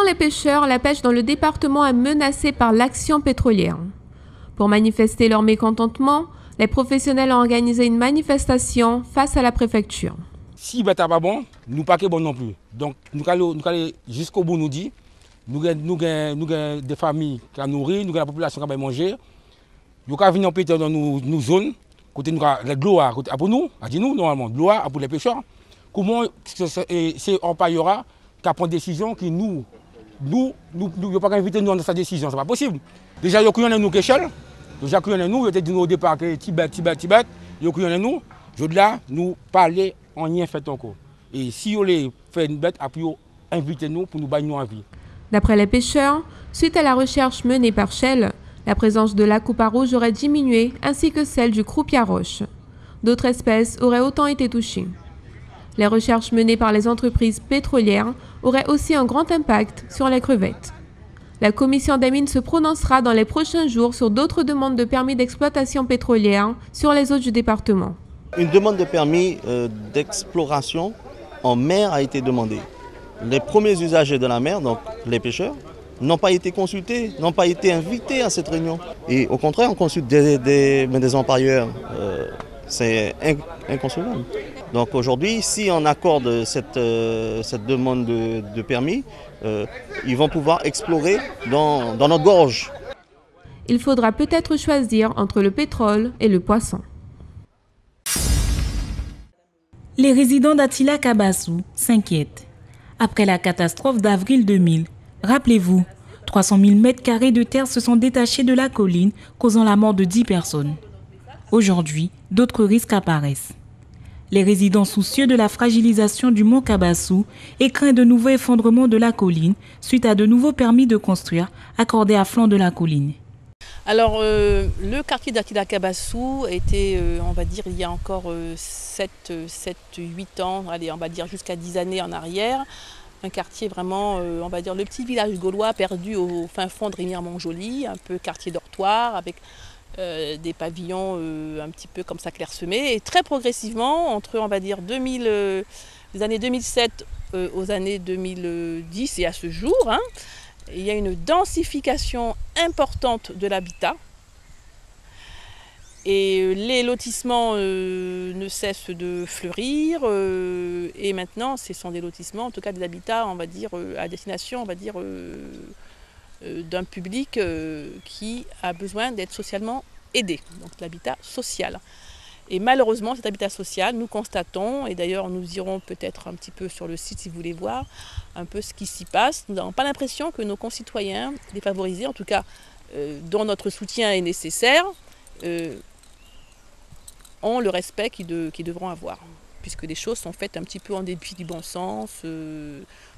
les pêcheurs, la pêche dans le département est menacée par l'action pétrolière. Pour manifester leur mécontentement, les professionnels ont organisé une manifestation face à la préfecture. Si bêta pas bon, nous pas que bon non plus. Donc nous allons jusqu'au bout nous dit, nous avons des familles qui nourrir, nous avons la population qui a manger. Nous avons venir péter dans nos zones, côté nous avons de l'eau pour nous, à dire nous normalement, de l'eau pour les pêcheurs. Comment c'est Orpaillera qui prend des décisions qui nous ne pas inviter nous dans sa décision, c'est pas possible. Déjà il y a nous qui seul. Déjà qu'il y en a nous, il était dit au départ que Tibet, il y en a nous. Je dis là, nous parler en rien fait encore. Et si on les fait une bête, après invitez nous pour nous baigner en vie. D'après les pêcheurs, suite à la recherche menée par Shell, la présence de la coupe à rouge aurait diminué ainsi que celle du croupia roche. D'autres espèces auraient autant été touchées. Les recherches menées par les entreprises pétrolières auraient aussi un grand impact sur les crevettes. La commission des mines se prononcera dans les prochains jours sur d'autres demandes de permis d'exploitation pétrolière sur les eaux du département. Une demande de permis d'exploration en mer a été demandée. Les premiers usagers de la mer, donc les pêcheurs, n'ont pas été consultés, n'ont pas été invités à cette réunion. Et au contraire, on consulte des empailleurs. C'est inconcevable. Donc aujourd'hui, si on accorde cette demande de permis, ils vont pouvoir explorer dans notre gorge. Il faudra peut-être choisir entre le pétrole et le poisson. Les résidents d'Attila Kabassou s'inquiètent. Après la catastrophe d'avril 2000, rappelez-vous, 300 000 m² de terre se sont détachés de la colline, causant la mort de 10 personnes. Aujourd'hui, d'autres risques apparaissent. Les résidents soucieux de la fragilisation du mont Kabassou et craignent de nouveaux effondrements de la colline suite à de nouveaux permis de construire accordés à flanc de la colline. Alors, le quartier d'Attila Kabassou était, on va dire, il y a encore 7-8 ans, allez, on va dire jusqu'à 10 années en arrière, un quartier vraiment, on va dire, le petit village gaulois perdu au fin fond de Remire-Montjoly, un peu quartier dortoir avec des pavillons un petit peu comme ça clairsemés. Et très progressivement, entre, on va dire, les années 2007 aux années 2010 et à ce jour, il y a une densification importante de l'habitat et les lotissements ne cessent de fleurir et maintenant ce sont des lotissements, en tout cas des habitats, on va dire, à destination, on va dire, d'un public qui a besoin d'être socialement aidé, donc l'habitat social. Et malheureusement, cet habitat social, nous constatons, et d'ailleurs nous irons peut-être un petit peu sur le site si vous voulez voir un peu ce qui s'y passe, nous n'avons pas l'impression que nos concitoyens défavorisés, en tout cas dont notre soutien est nécessaire, ont le respect qu'ils devront avoir, puisque les choses sont faites un petit peu en dépit du bon sens,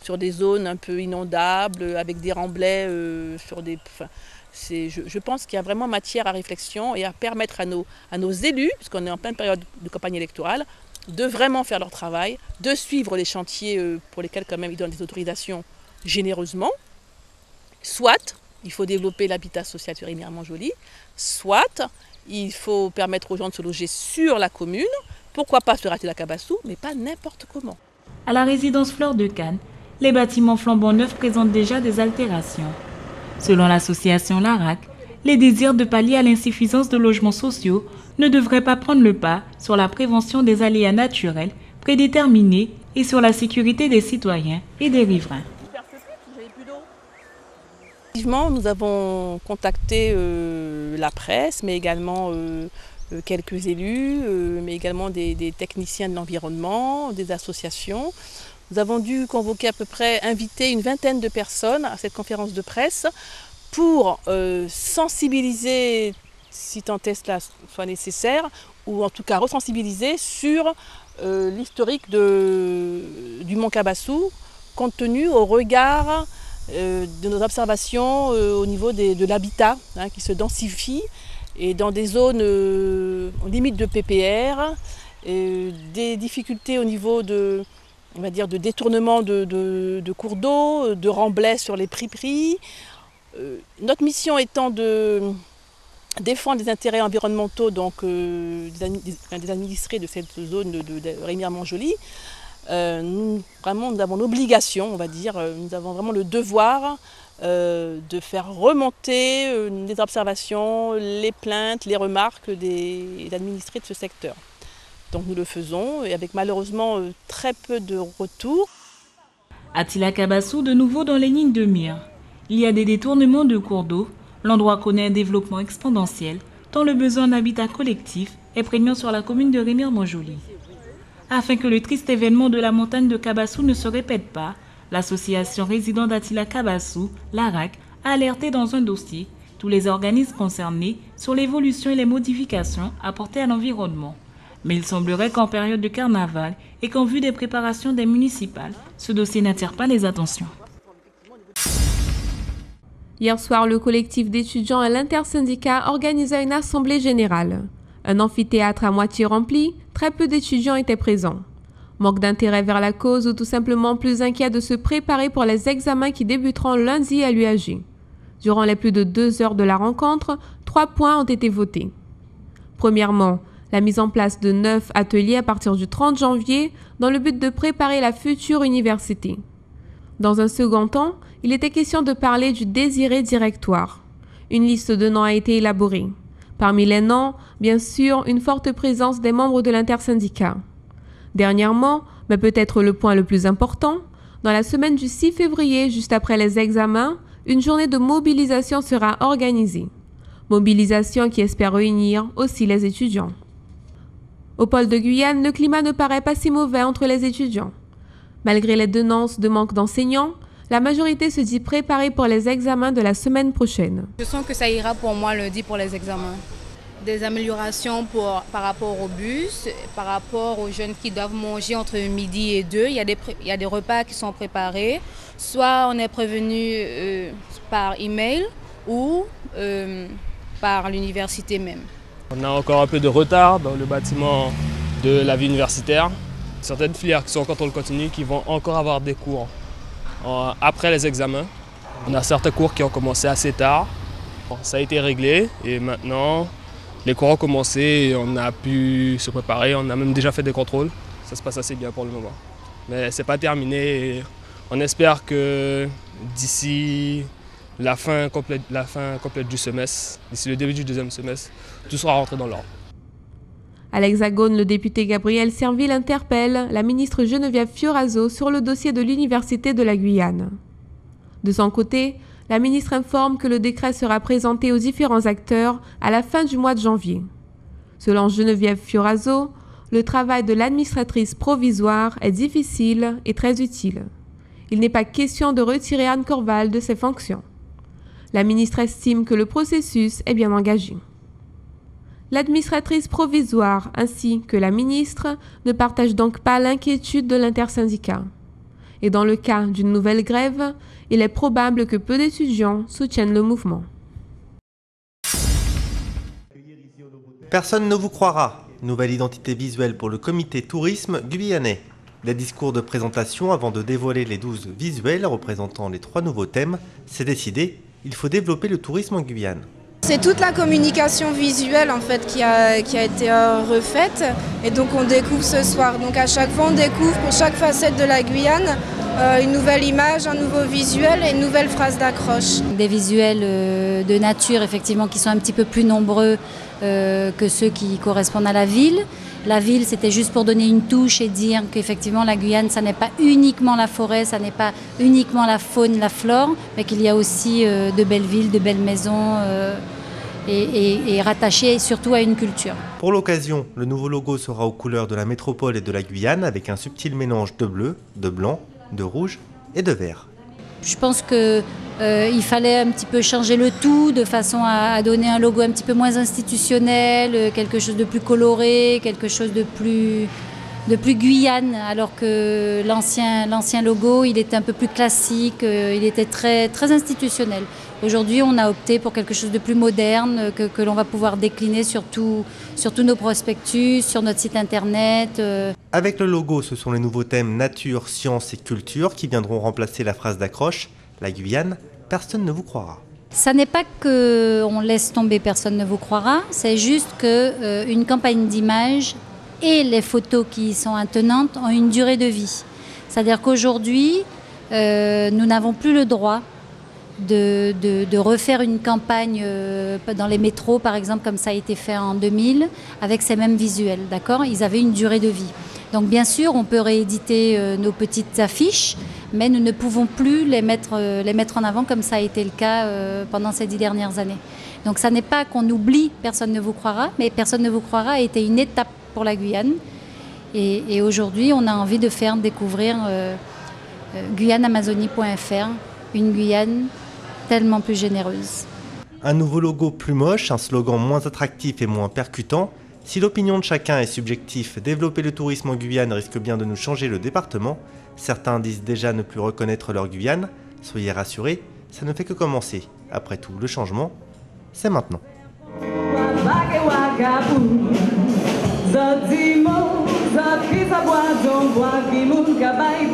sur des zones un peu inondables, avec des remblais sur des... Je pense qu'il y a vraiment matière à réflexion et à permettre à nos élus, puisqu'on est en pleine période de campagne électorale, de vraiment faire leur travail, de suivre les chantiers pour lesquels quand même ils donnent des autorisations généreusement. Soit il faut développer l'habitat social sur Remire-Montjoly, soit il faut permettre aux gens de se loger sur la commune, pourquoi pas sur Attila Kabassou, mais pas n'importe comment. À la résidence Fleur de Cannes, les bâtiments flambant neufs présentent déjà des altérations. Selon l'association LARAC, les désirs de pallier à l'insuffisance de logements sociaux ne devraient pas prendre le pas sur la prévention des aléas naturels prédéterminés et sur la sécurité des citoyens et des riverains. Nous avons contacté la presse, mais également quelques élus, mais également des techniciens de l'environnement, des associations. Nous avons dû convoquer à peu près, inviter une vingtaine de personnes à cette conférence de presse pour sensibiliser, si tant est cela soit nécessaire, ou en tout cas resensibiliser sur l'historique du mont Kabassou, compte tenu au regard de nos observations au niveau de l'habitat qui se densifie et dans des zones limites de PPR, des difficultés au niveau de, on va dire, de détournement de cours d'eau, de remblais sur les prix. Notre mission étant de défendre les intérêts environnementaux donc, des administrés de cette zone de Remire-Montjoly, nous avons l'obligation, on va dire, nous avons vraiment le devoir de faire remonter les observations, les plaintes, les remarques des administrés de ce secteur. Donc nous le faisons et avec malheureusement très peu de retours. Attila Kabassou, de nouveau dans les lignes de mire. Il y a des détournements de cours d'eau. L'endroit connaît un développement exponentiel, tant le besoin d'habitat collectif est prégnant sur la commune de Remire-Montjoly. Afin que le triste événement de la montagne de Kabassou ne se répète pas, l'association résident d'Attila Kabassou, l'ARAC, a alerté dans un dossier tous les organismes concernés sur l'évolution et les modifications apportées à l'environnement. Mais il semblerait qu'en période de carnaval et qu'en vue des préparations des municipales, ce dossier n'attire pas les attentions. Hier soir, le collectif d'étudiants à l'intersyndicat organisait une assemblée générale. Un amphithéâtre à moitié rempli, très peu d'étudiants étaient présents. Manque d'intérêt vers la cause ou tout simplement plus inquiets de se préparer pour les examens qui débuteront lundi à l'UAG. Durant les plus de 2 heures de la rencontre, 3 points ont été votés. Premièrement, la mise en place de 9 ateliers à partir du 30 janvier dans le but de préparer la future université. Dans un second temps, il était question de parler du désiré directoire. Une liste de noms a été élaborée. Parmi les noms, bien sûr, une forte présence des membres de l'intersyndicat. Dernièrement, mais peut-être le point le plus important, dans la semaine du 6 février, juste après les examens, une journée de mobilisation sera organisée. Mobilisation qui espère réunir aussi les étudiants. Au pôle de Guyane, le climat ne paraît pas si mauvais entre les étudiants. Malgré les dénonces de manque d'enseignants, la majorité se dit préparée pour les examens de la semaine prochaine. Je sens que ça ira pour moi lundi pour les examens. Des améliorations par rapport au bus, par rapport aux jeunes qui doivent manger entre midi et 2. Il y a des repas qui sont préparés. Soit on est prévenu par email ou par l'université même. On a encore un peu de retard dans le bâtiment de la vie universitaire. Certaines filières qui sont encore dans le continu qui vont encore avoir des cours après les examens. On a certains cours qui ont commencé assez tard. Ça a été réglé et maintenant les cours ont commencé et on a pu se préparer. On a même déjà fait des contrôles. Ça se passe assez bien pour le moment. Mais c'est pas terminé et on espère que d'ici la fin complète du semestre, d'ici le début du deuxième semestre, tout sera rentré dans l'ordre. À l'Hexagone, le député Gabriel Serville interpelle la ministre Geneviève Fioraso sur le dossier de l'Université de la Guyane. De son côté, la ministre informe que le décret sera présenté aux différents acteurs à la fin du mois de janvier. Selon Geneviève Fioraso, le travail de l'administratrice provisoire est difficile et très utile. Il n'est pas question de retirer Anne Corval de ses fonctions. La ministre estime que le processus est bien engagé. L'administratrice provisoire ainsi que la ministre ne partagent donc pas l'inquiétude de l'intersyndicat. Et dans le cas d'une nouvelle grève, il est probable que peu d'étudiants soutiennent le mouvement. Personne ne vous croira. Nouvelle identité visuelle pour le comité tourisme guyanais. Des discours de présentation avant de dévoiler les 12 visuels représentant les 3 nouveaux thèmes, c'est décidé, il faut développer le tourisme en Guyane. C'est toute la communication visuelle en fait qui a été refaite et donc on découvre ce soir. Donc à chaque fois on découvre pour chaque facette de la Guyane une nouvelle image, un nouveau visuel et une nouvelle phrase d'accroche. Des visuels de nature effectivement qui sont un petit peu plus nombreux que ceux qui correspondent à la ville. La ville, c'était juste pour donner une touche et dire qu'effectivement la Guyane, ça n'est pas uniquement la forêt, ça n'est pas uniquement la faune, la flore, mais qu'il y a aussi de belles villes, de belles maisons et rattachées surtout à une culture. Pour l'occasion, le nouveau logo sera aux couleurs de la métropole et de la Guyane avec un subtil mélange de bleu, de blanc, de rouge et de vert. Je pense qu'il fallait un petit peu changer le tout de façon à donner un logo un petit peu moins institutionnel, quelque chose de plus coloré, quelque chose de plus Guyane, alors que l'ancien logo, il était un peu plus classique, il était très, très institutionnel. Aujourd'hui, on a opté pour quelque chose de plus moderne, que l'on va pouvoir décliner sur tous nos prospectus, sur notre site internet. Avec le logo, ce sont les nouveaux thèmes nature, science et culture qui viendront remplacer la phrase d'accroche. La Guyane, personne ne vous croira. Ça n'est pas qu'on laisse tomber, personne ne vous croira, c'est juste qu'une campagne d'image et les photos qui y sont attenantes ont une durée de vie. C'est-à-dire qu'aujourd'hui, nous n'avons plus le droit de refaire une campagne dans les métros, par exemple, comme ça a été fait en 2000, avec ces mêmes visuels, d'accord ? Ils avaient une durée de vie. Donc bien sûr, on peut rééditer nos petites affiches, mais nous ne pouvons plus les mettre en avant comme ça a été le cas pendant ces 10 dernières années. Donc ça n'est pas qu'on oublie Personne ne vous croira, mais Personne ne vous croira a été une étape pour la Guyane. Et aujourd'hui, on a envie de faire découvrir guyaneamazonie.fr, une Guyane tellement plus généreuse. Un nouveau logo plus moche, un slogan moins attractif et moins percutant. Si l'opinion de chacun est subjective, développer le tourisme en Guyane risque bien de nous changer le département. Certains disent déjà ne plus reconnaître leur Guyane. Soyez rassurés, ça ne fait que commencer. Après tout, le changement, c'est maintenant. Zodimo, zodki za błazą, błagi mun kabaj